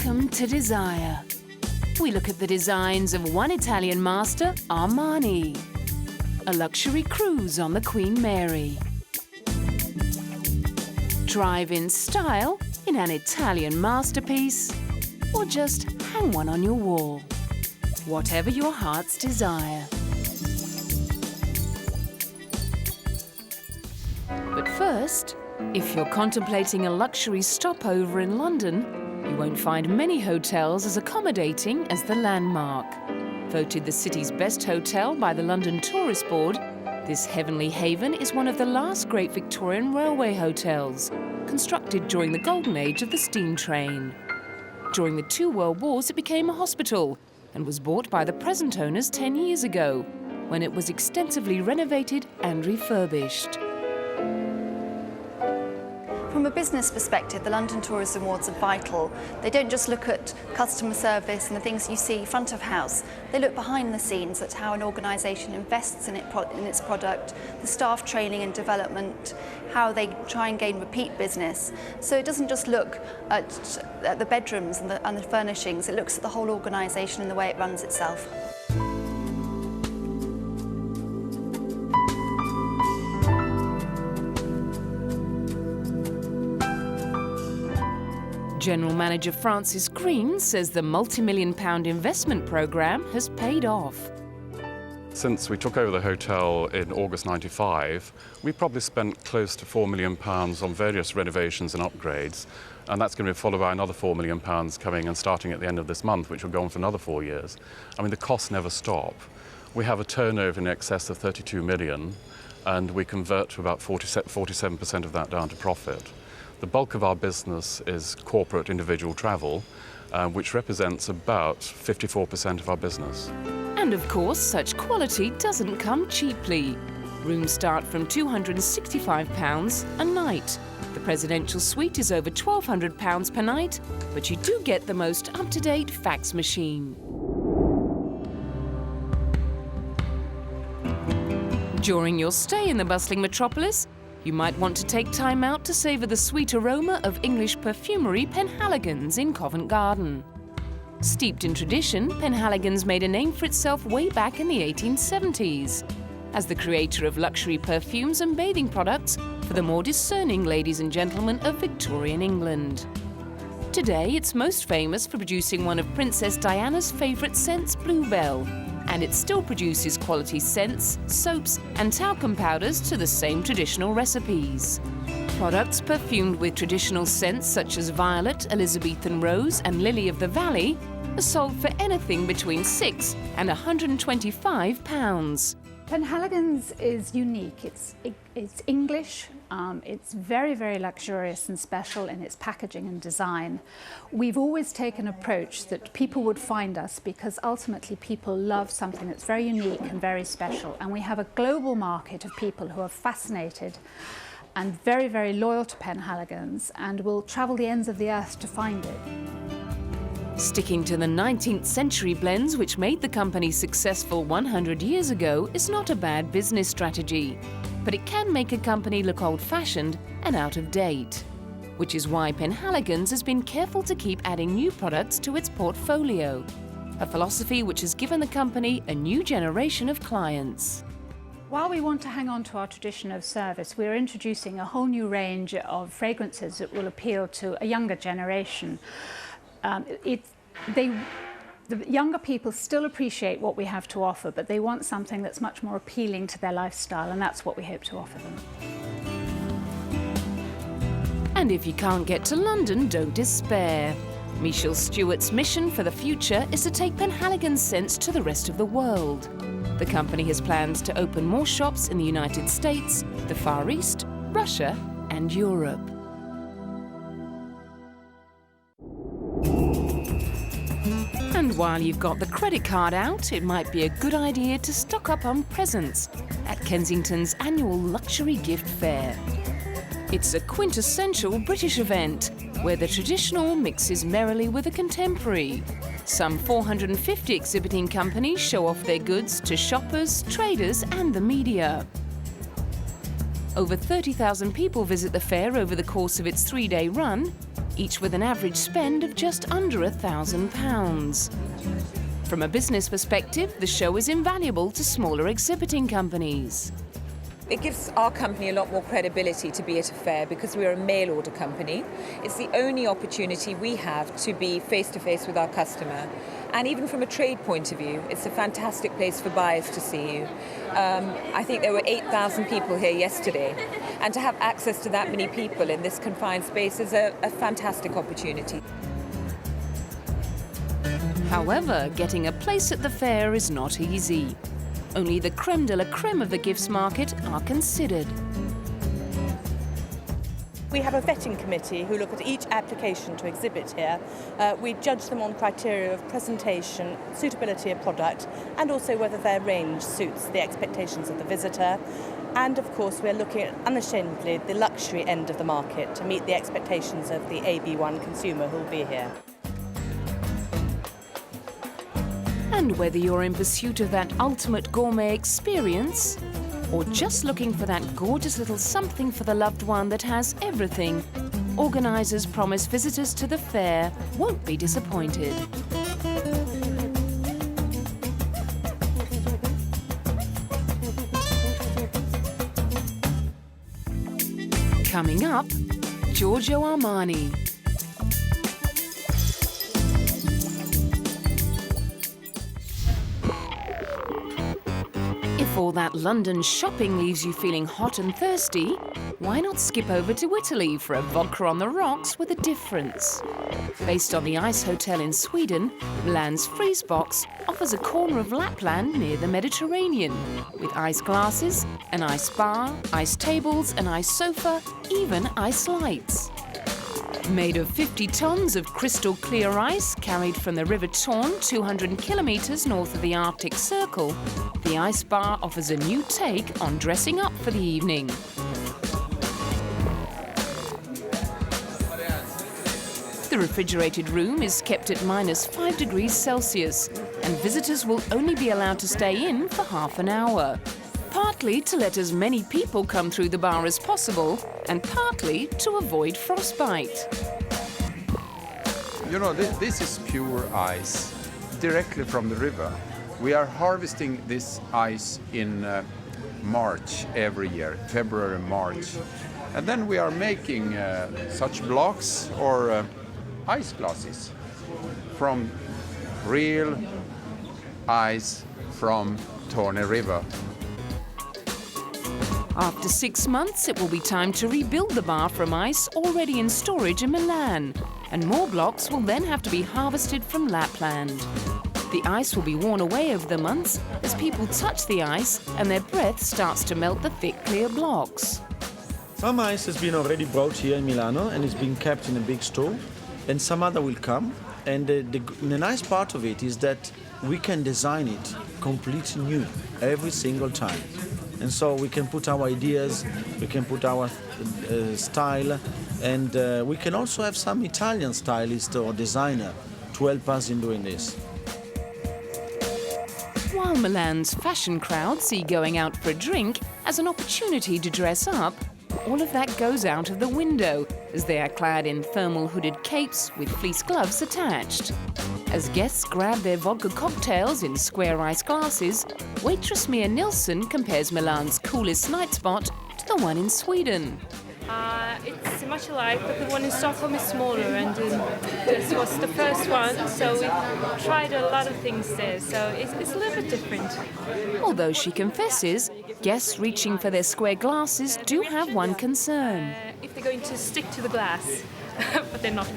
Welcome to Desire. We look at the designs of one Italian master, Armani, a luxury cruise on the Queen Mary, drive in style in an Italian masterpiece, or just hang one on your wall. Whatever your heart's desire. But first, if you're contemplating a luxury stopover in London, you won't find many hotels as accommodating as the Landmark. Voted the city's best hotel by the London Tourist Board, this heavenly haven is one of the last great Victorian railway hotels, constructed during the golden age of the steam train. During the two world wars, it became a hospital and was bought by the present owners 10 years ago, when it was extensively renovated and refurbished. From a business perspective, the London Tourism Awards are vital. They don't just look at customer service and the things you see front of house. They look behind the scenes at how an organisation invests in its product, the staff training and development, how they try and gain repeat business. So it doesn't just look at the bedrooms and the furnishings, it looks at the whole organisation and the way it runs itself. General Manager Francis Green says the multi-million-pound investment programme has paid off. Since we took over the hotel in August '95, we probably spent close to £4 million on various renovations and upgrades, and that's going to be followed by another £4 million coming and starting at the end of this month, which will go on for another 4 years. I mean, the costs never stop. We have a turnover in excess of 32 million, and we convert to about 47% of that down to profit. The bulk of our business is corporate individual travel, which represents about 54% of our business. And of course, such quality doesn't come cheaply. Rooms start from £265 a night. The presidential suite is over £1,200 per night, but you do get the most up-to-date fax machine. During your stay in the bustling metropolis, you might want to take time out to savour the sweet aroma of English perfumery Penhaligon's in Covent Garden. Steeped in tradition, Penhaligon's made a name for itself way back in the 1870s, as the creator of luxury perfumes and bathing products for the more discerning ladies and gentlemen of Victorian England. Today, it's most famous for producing one of Princess Diana's favourite scents, Bluebell, and it still produces quality scents, soaps and talcum powders to the same traditional recipes. Products perfumed with traditional scents such as violet, Elizabethan rose and lily of the valley are sold for anything between £6 and £125. Penhaligon's is unique. It's English. It's very, very luxurious and special in its packaging and design. We've always taken an approach that people would find us because ultimately people love something that's very unique and very special. And we have a global market of people who are fascinated and very, very loyal to Penhaligon's and will travel the ends of the earth to find it. Sticking to the 19th century blends which made the company successful 100 years ago is not a bad business strategy, but it can make a company look old-fashioned and out of date, which is why Penhaligon's has been careful to keep adding new products to its portfolio, a philosophy which has given the company a new generation of clients. While we want to hang on to our tradition of service, we're introducing a whole new range of fragrances that will appeal to a younger generation. The younger people still appreciate what we have to offer, but they want something that's much more appealing to their lifestyle, and that's what we hope to offer them. And if you can't get to London, don't despair. Michelle Stewart's mission for the future is to take Penhaligon's scents to the rest of the world. The company has plans to open more shops in the United States, the Far East, Russia and Europe. And while you've got the credit card out, it might be a good idea to stock up on presents at Kensington's annual luxury gift fair. It's a quintessential British event where the traditional mixes merrily with the contemporary. Some 450 exhibiting companies show off their goods to shoppers, traders and the media. Over 30,000 people visit the fair over the course of its 3-day run, each with an average spend of just under £1,000. From a business perspective, the show is invaluable to smaller exhibiting companies. It gives our company a lot more credibility to be at a fair because we're a mail order company. It's the only opportunity we have to be face-to-face with our customer. And even from a trade point of view, it's a fantastic place for buyers to see you. I think there were 8,000 people here yesterday. And to have access to that many people in this confined space is a fantastic opportunity. However, getting a place at the fair is not easy. Only the creme de la creme of the gifts market are considered. We have a vetting committee who look at each application to exhibit here. We judge them on criteria of presentation, suitability of product, and also whether their range suits the expectations of the visitor. And of course, we're looking at unashamedly the luxury end of the market to meet the expectations of the AB1 consumer who will be here. And whether you're in pursuit of that ultimate gourmet experience, or just looking for that gorgeous little something for the loved one that has everything, organisers promise visitors to the fair won't be disappointed. Coming up, Giorgio Armani. If all that London shopping leaves you feeling hot and thirsty, why not skip over to Italy for a vodka on the rocks with a difference? Based on the Ice Hotel in Sweden, Milan's Freeze Box offers a corner of Lapland near the Mediterranean, with ice glasses, an ice bar, ice tables, an ice sofa, even ice lights. Made of 50 tons of crystal clear ice carried from the River Torn 200 kilometres north of the Arctic Circle, the ice bar offers a new take on dressing up for the evening. The refrigerated room is kept at -5 degrees Celsius, and visitors will only be allowed to stay in for half an hour. Partly to let as many people come through the bar as possible, and partly to avoid frostbite. You know, this is pure ice, directly from the river. We are harvesting this ice in March every year, February, March. And then we are making such blocks or ice glasses from real ice from Torne River. After 6 months, it will be time to rebuild the bar from ice already in storage in Milan, and more blocks will then have to be harvested from Lapland. The ice will be worn away over the months as people touch the ice and their breath starts to melt the thick, clear blocks. Some ice has been already brought here in Milano and is being kept in a big store, and some other will come. And the nice part of it is that we can design it completely new every single time. And so we can put our ideas, we can put our style, and we can also have some Italian stylist or designer to help us in doing this. While Milan's fashion crowd see going out for a drink as an opportunity to dress up, all of that goes out of the window as they are clad in thermal hooded capes with fleece gloves attached. As guests grab their vodka cocktails in square ice glasses, waitress Mia Nilsson compares Milan's coolest night spot to the one in Sweden. It's much alike, but the one in Stockholm is smaller, and this was the first one, so we tried a lot of things there, so it's a little bit different. Although she confesses, guests reaching for their square glasses do have one concern. If they're going to stick to the glass, but they're not.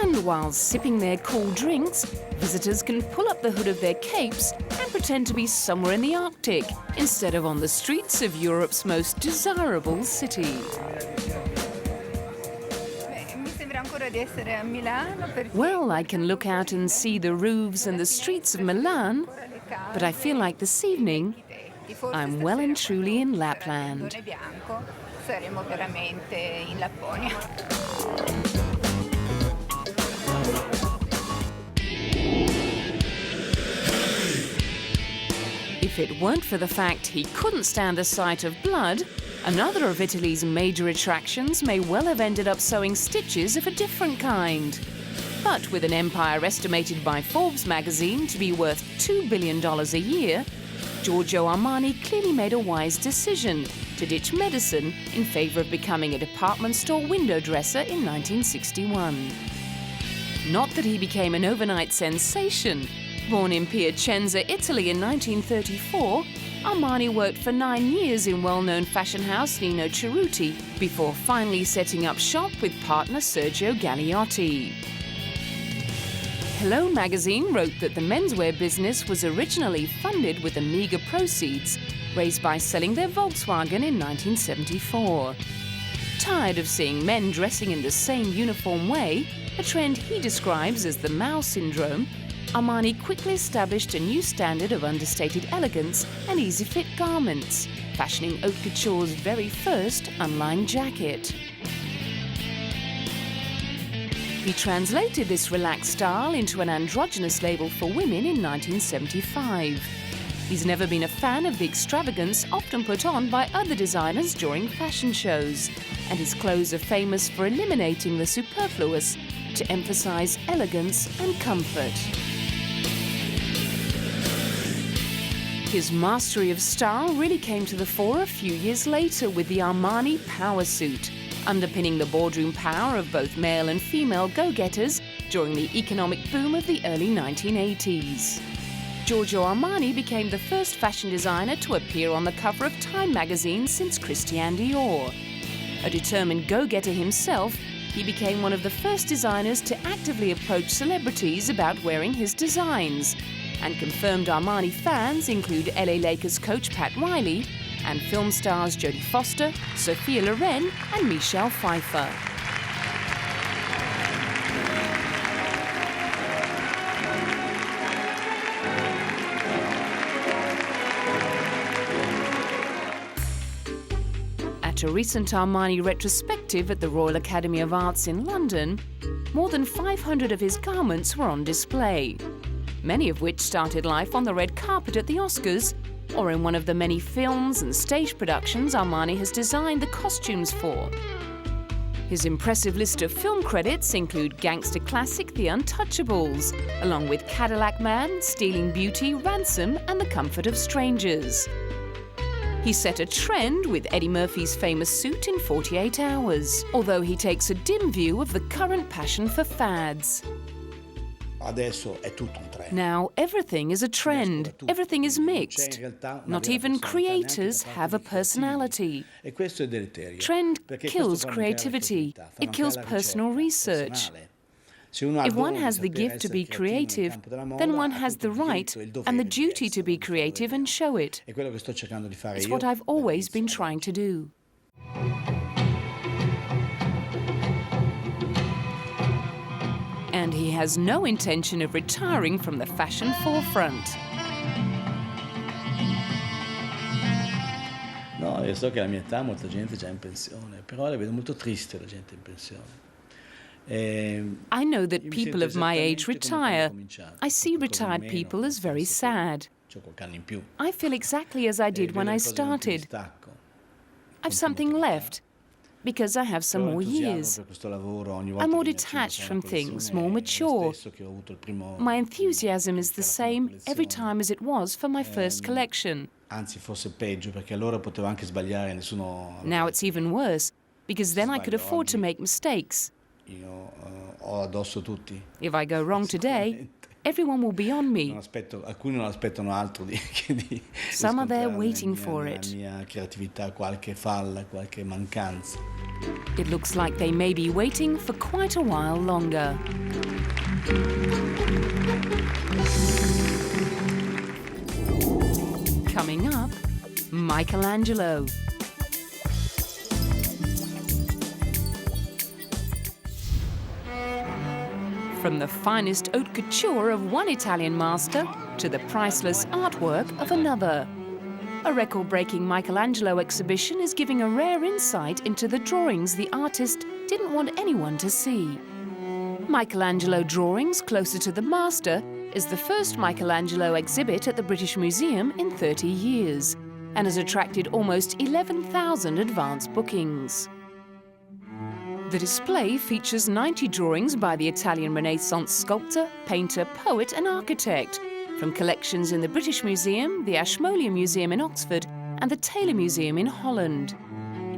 And while sipping their cool drinks, visitors can pull up the hood of their capes and pretend to be somewhere in the Arctic instead of on the streets of Europe's most desirable city. Well, I can look out and see the roofs and the streets of Milan, but I feel like this evening I'm well and truly in Lapland. If If it weren't for the fact he couldn't stand the sight of blood, another of Italy's major attractions may well have ended up sewing stitches of a different kind. But with an empire estimated by Forbes magazine to be worth $2 billion a year, Giorgio Armani clearly made a wise decision to ditch medicine in favour of becoming a department store window dresser in 1961. Not that he became an overnight sensation. Born in Piacenza, Italy in 1934, Armani worked for 9 years in well-known fashion house Nino Cerruti before finally setting up shop with partner Sergio Gagliotti. Hello magazine wrote that the menswear business was originally funded with the meagre proceeds raised by selling their Volkswagen in 1974. Tired of seeing men dressing in the same uniform way, a trend he describes as the Mao syndrome, Armani quickly established a new standard of understated elegance and easy-fit garments, fashioning haute couture's very first unlined jacket. He translated this relaxed style into an androgynous label for women in 1975. He's never been a fan of the extravagance often put on by other designers during fashion shows, and his clothes are famous for eliminating the superfluous to emphasize elegance and comfort. His mastery of style really came to the fore a few years later with the Armani Power Suit, underpinning the boardroom power of both male and female go-getters during the economic boom of the early 1980s. Giorgio Armani became the first fashion designer to appear on the cover of Time magazine since Christian Dior. A determined go-getter himself, he became one of the first designers to actively approach celebrities about wearing his designs, and confirmed Armani fans include LA Lakers coach Pat Riley and film stars Jodie Foster, Sophia Loren and Michelle Pfeiffer. At a recent Armani retrospective at the Royal Academy of Arts in London, more than 500 of his garments were on display, many of which started life on the red carpet at the Oscars or in one of the many films and stage productions Armani has designed the costumes for. His impressive list of film credits include gangster classic The Untouchables, along with Cadillac Man, Stealing Beauty, Ransom and The Comfort of Strangers. He set a trend with Eddie Murphy's famous suit in 48 Hours, although he takes a dim view of the current passion for fads. Now everything is a trend, everything is mixed. Not even creators have a personality. Trend kills creativity, it kills personal research. If one has the gift to be creative, then one has the right and the duty to be creative and show it. It's what I've always been trying to do. And he has no intention of retiring from the fashion forefront. No, io so che alla mia età molta gente è già in pensione, però la vedo molto triste la gente in pensione. I know that people of my age retire. I see retired people as very sad. I feel exactly as I did when I started. I've something left, because I have some more years. I'm more detached from things, more mature. My enthusiasm is the same every time as it was for my first collection. Now it's even worse, because then I could afford to make mistakes. If I go wrong today, everyone will be on me. Some are there waiting for it. It looks like they may be waiting for quite a while longer. Coming up, Michelangelo. From the finest haute couture of one Italian master to the priceless artwork of another. A record-breaking Michelangelo exhibition is giving a rare insight into the drawings the artist didn't want anyone to see. Michelangelo drawings closer to the master is the first Michelangelo exhibit at the British Museum in 30 years and has attracted almost 11,000 advance bookings. The display features 90 drawings by the Italian Renaissance sculptor, painter, poet and architect from collections in the British Museum, the Ashmolean Museum in Oxford and the Taylor Museum in Holland.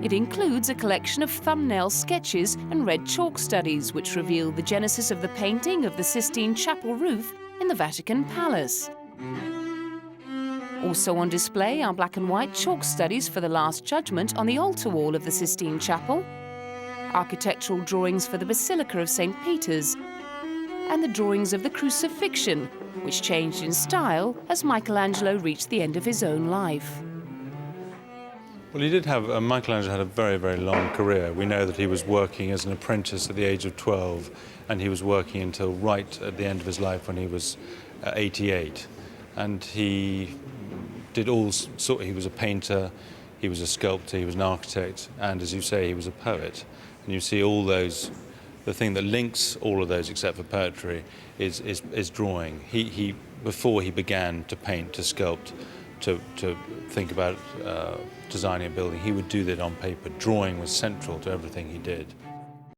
It includes a collection of thumbnail sketches and red chalk studies which reveal the genesis of the painting of the Sistine Chapel roof in the Vatican Palace. Also on display are black and white chalk studies for the Last Judgment on the altar wall of the Sistine Chapel, architectural drawings for the Basilica of St. Peter's, and the drawings of the Crucifixion, which changed in style as Michelangelo reached the end of his own life. Well, he did have, Michelangelo had a very, very long career. We know that he was working as an apprentice at the age of 12, and he was working until right at the end of his life when he was 88. And he did all sorts, he was a painter, he was a sculptor, he was an architect, and as you say, he was a poet. And you see all those, the thing that links all of those except for poetry is drawing. He before he began to paint, to sculpt, to think about designing a building, he would do that on paper. Drawing was central to everything he did.